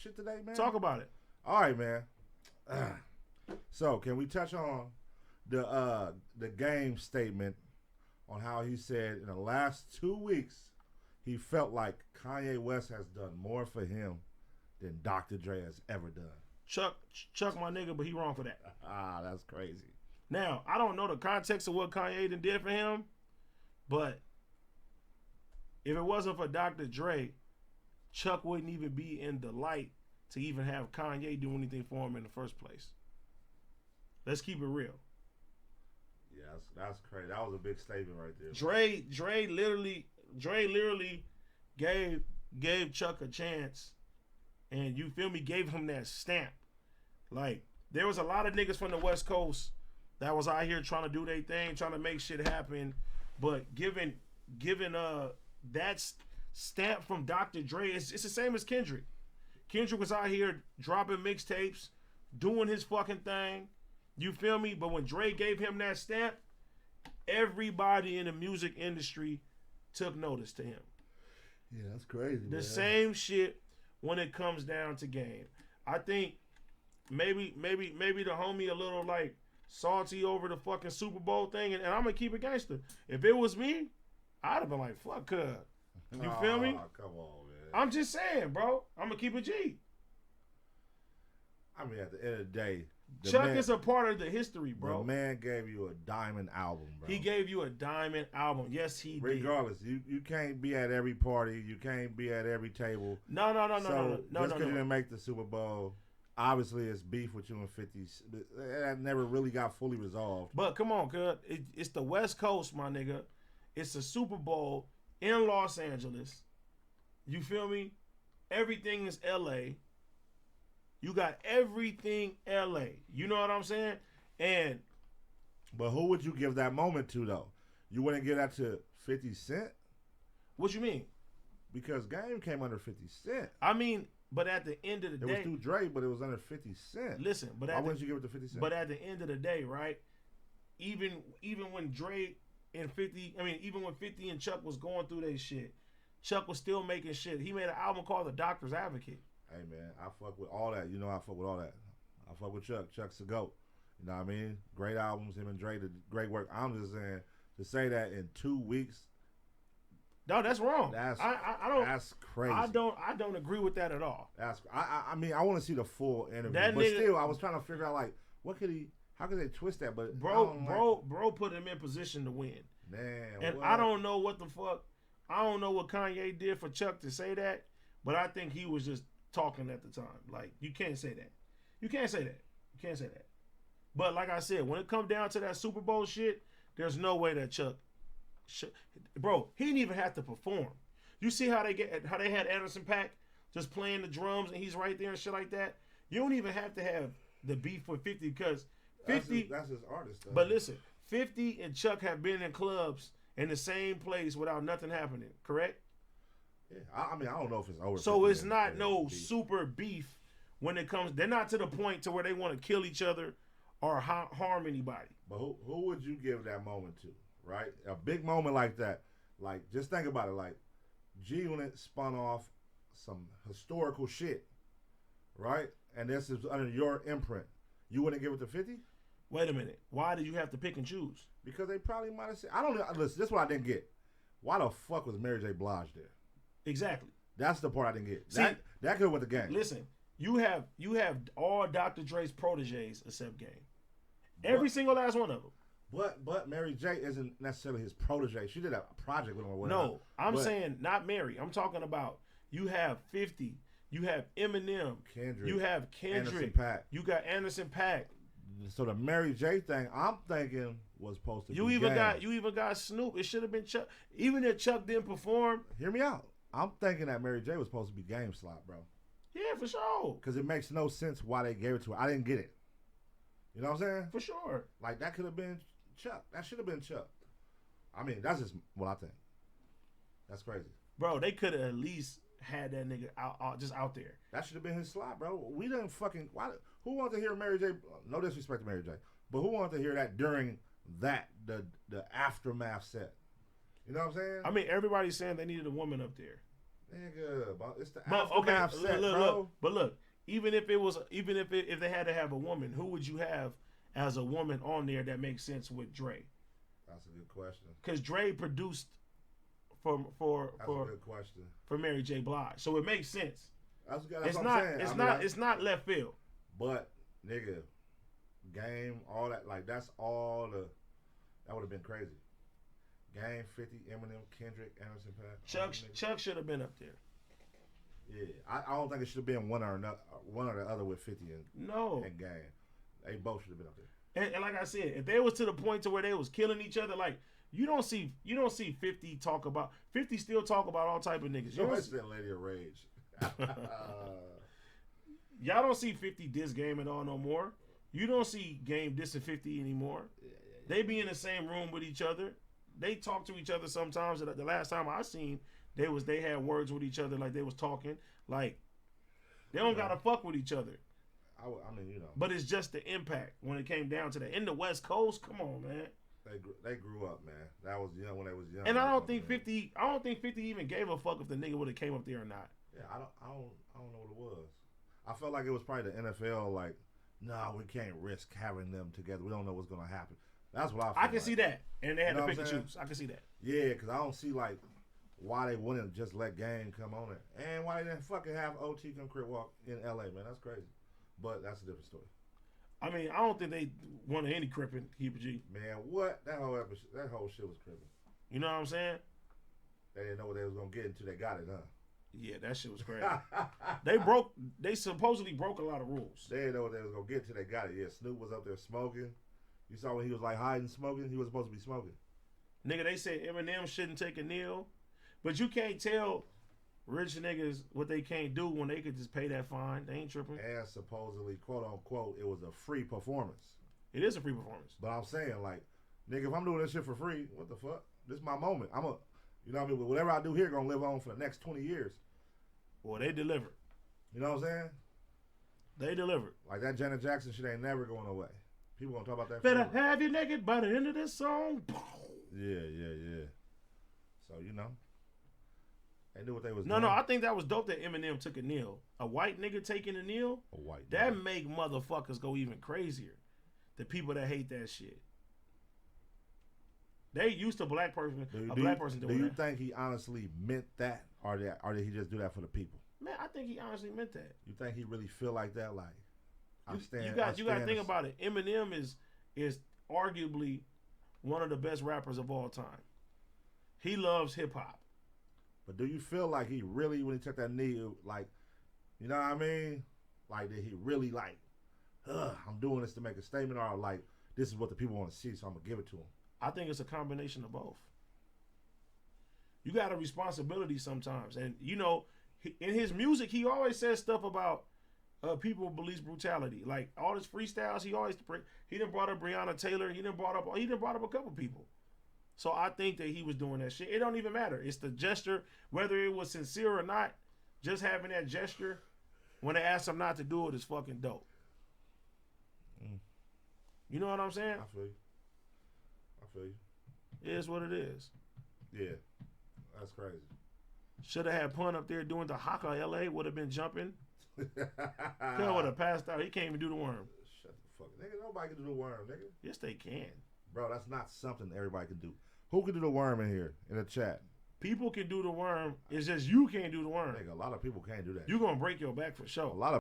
shit today, man? Talk about it. All right, man. So, can we touch on the game statement on how he said in the last 2 weeks he felt like Kanye West has done more for him than Dr. Dre has ever done. Chuck, my nigga, but he wrong for that. That's crazy. Now, I don't know the context of what Kanye did for him, but if it wasn't for Dr. Dre, Chuck wouldn't even be in the light to even have Kanye do anything for him in the first place. Let's keep it real. Yeah, that's crazy. That was a big statement right there. Dre literally gave Chuck a chance, and you feel me, gave him that stamp. Like, there was a lot of niggas from the West Coast that was out here trying to do their thing, trying to make shit happen, but given that stamp from Dr. Dre, it's the same as Kendrick. Kendrick was out here dropping mixtapes, doing his fucking thing. You feel me? But when Dre gave him that stamp, everybody in the music industry took notice to him. Yeah, that's crazy. The same shit when it comes down to game. I think maybe the homie a little like salty over the fucking Super Bowl thing, and I'm gonna keep it gangster. If it was me, I'd have been like, fuck her. You feel me? Come on, man. I'm just saying, bro. I'm gonna keep it G. I mean, at the end of the day, Chuck is a part of the history, bro. The man gave you a diamond album, bro. He gave you a diamond album. Yes, he did. Regardless, you can't be at every party. You can't be at every table. No. Just because you didn't make the Super Bowl, obviously it's beef with you and 50. That never really got fully resolved. But come on, cuz. It's the West Coast, my nigga. It's a Super Bowl in Los Angeles. You feel me? Everything is L.A. You got everything L.A. You know what I'm saying? But who would you give that moment to, though? You wouldn't give that to 50 Cent? What you mean? Because Game came under 50 Cent. I mean, but at the end of the day... It was through Dre, but it was under 50 Cent. Listen, but why wouldn't you give it to 50 Cent? But at the end of the day, right, even when Dre and 50... I mean, even when 50 and Chuck was going through their shit, Chuck was still making shit. He made an album called The Doctor's Advocate. Hey, man, I fuck with all that. You know I fuck with all that. I fuck with Chuck. Chuck's a GOAT. You know what I mean? Great albums. Him and Dre did great work. I'm just saying, to say that in 2 weeks... No, that's wrong. I don't. That's crazy. I don't agree with that at all. I mean, I want to see the full interview. But still, I was trying to figure out, like, how could they twist that? But bro put him in position to win. Man, and what? I don't know what the fuck. I don't know what Kanye did for Chuck to say that, but I think he was just talking at the time. Like, you can't say that. You can't say that. But like I said, when it comes down to that Super Bowl shit, there's no way that Chuck, bro, he didn't even have to perform. You see how they had Anderson .Paak just playing the drums and he's right there and shit like that. You don't even have to have the beef with 50 because 50 that's his artist though. But listen, 50 and Chuck have been in clubs in the same place without nothing happening, correct? Yeah, I mean, I don't know if it's over. So it's not no beef. Super beef when it comes. They're not to the point to where they want to kill each other or harm anybody. But who would you give that moment to, right? A big moment like that. Like, just think about it. Like, G-Unit spun off some historical shit, right? And this is under your imprint. You wouldn't give it to 50? Wait a minute. Why do you have to pick and choose? Because they probably might have said, I don't know. Listen, this is what I didn't get. Why the fuck was Mary J. Blige there? Exactly. That's the part I didn't get. See, that could have went the game. Listen, you have all Dr. Dre's proteges except Game. Every single last one of them. But Mary J. isn't necessarily his protege. She did a project with him or whatever. No, I'm saying not Mary. I'm talking about you have 50. You have Eminem. Kendrick. You have Kendrick. Anderson .Paak. You got Anderson .Paak. So the Mary J. thing, I'm thinking was supposed to be You even got Snoop. It should have been Chuck. Even if Chuck didn't perform. Hear me out. I'm thinking that Mary J. was supposed to be Game slot, bro. Yeah, for sure. Because it makes no sense why they gave it to her. I didn't get it. You know what I'm saying? For sure. Like, that could have been Chuck. That should have been Chuck. I mean, that's just what I think. That's crazy. Bro, they could have at least had that nigga just out there. That should have been his slot, bro. We didn't fucking... Who wanted to hear Mary J.? No disrespect to Mary J. But who wanted to hear that during the aftermath set? You know what I'm saying? I mean, everybody's saying they needed a woman up there. Nigga, but it's the But okay, aftermath set, bro. look, but look, even if they had to have a woman, who would you have as a woman on there that makes sense with Dre? That's a good question. Because Dre produced for That's a good question. for Mary J. Blige, so it makes sense. That's what It's I'm not. saying. It's not left field. But nigga, Game, all that, like that's all the. That would have been crazy. Game, 50, Eminem, Kendrick, Anderson .Paak. Chuck should have been up there. Yeah, I don't think it should have been one or the other with 50 and Game. They both should have been up there. And like I said, if they was to the point to where they was killing each other, like you don't see 50 talk about 50 still talk about all type of niggas. You No, it's that Lady of Rage. Y'all don't see 50 diss Game at all no more. You don't see Game dissing 50 anymore. They be in the same room with each other. They talk to each other sometimes. The last time I seen, they had words with each other, like they was talking. Like they don't gotta fuck with each other. I mean, you know. But it's just the impact when it came down to that. In the West Coast, come on, man. They grew up, man. That was young when they was young. And I don't think 50 even gave a fuck if the nigga would have came up there or not. Yeah, I don't know what it was. I felt like it was probably the NFL. Like, nah, we can't risk having them together. We don't know what's gonna happen. That's what I feel. I can see that, and they had to pick and choose. I can see that. Yeah, because I don't see like why they wouldn't just let Game come on it, and why they didn't fucking have OT come crib walk in LA, man. That's crazy. But that's a different story. I mean, I don't think they wanted any cripping, Keeper G. Man, what that whole shit was cripping. You know what I'm saying? They didn't know what they was gonna get until they got it, huh? Yeah, that shit was crazy. They supposedly broke a lot of rules. They didn't know what they was gonna get until they got it. Yeah, Snoop was up there smoking. You saw when he was like hiding smoking, he was supposed to be smoking. Nigga, they said Eminem shouldn't take a kneel, but you can't tell rich niggas what they can't do when they could just pay that fine. They ain't tripping. And supposedly, quote unquote, it was a free performance. It is a free performance. But I'm saying, like, nigga, if I'm doing this shit for free, what the fuck? This is my moment. You know what I mean? Whatever I do here gonna live on for the next 20 years. Well, they delivered. You know what I'm saying? They delivered. Like that Janet Jackson shit ain't never going away. People gonna talk about that. Better have you naked by the end of this song. Yeah. So you know, they knew what they was doing. No, I think that was dope that Eminem took a kneel. A white nigga taking a kneel. That make motherfuckers go even crazier. The people that hate that shit. They used to black person doing that. Do you think he honestly meant that, or did he just do that for the people? Man, I think he honestly meant that. You think he really feel like that? Like, you got to think about it. Eminem is arguably one of the best rappers of all time. He loves hip hop. But do you feel like he really, when he took that knee, like, you know what I mean? Like, did he really like, I'm doing this to make a statement, or like, this is what the people want to see, so I'm gonna give it to him? I think it's a combination of both. You got a responsibility sometimes, and you know, in his music, he always says stuff about people with police brutality. Like all his freestyles, he done brought up Breonna Taylor. He done brought up a couple people. So I think that he was doing that shit. It don't even matter. It's the gesture, whether it was sincere or not. Just having that gesture when they ask him not to do it is fucking dope. You know what I'm saying? I feel you. It is what it is. Yeah, that's crazy. Should have had Pun up there doing the Haka LA. Would have been jumping. Kel would have passed out. He can't even do the worm. Shut the fuck up. Nigga, nobody can do the worm, nigga. Yes, they can. Bro, that's not something everybody can do. Who can do the worm in here, in the chat? People can do the worm. It's just you can't do the worm. Nigga, a lot of people can't do that. You're going to break your back for sure. A lot of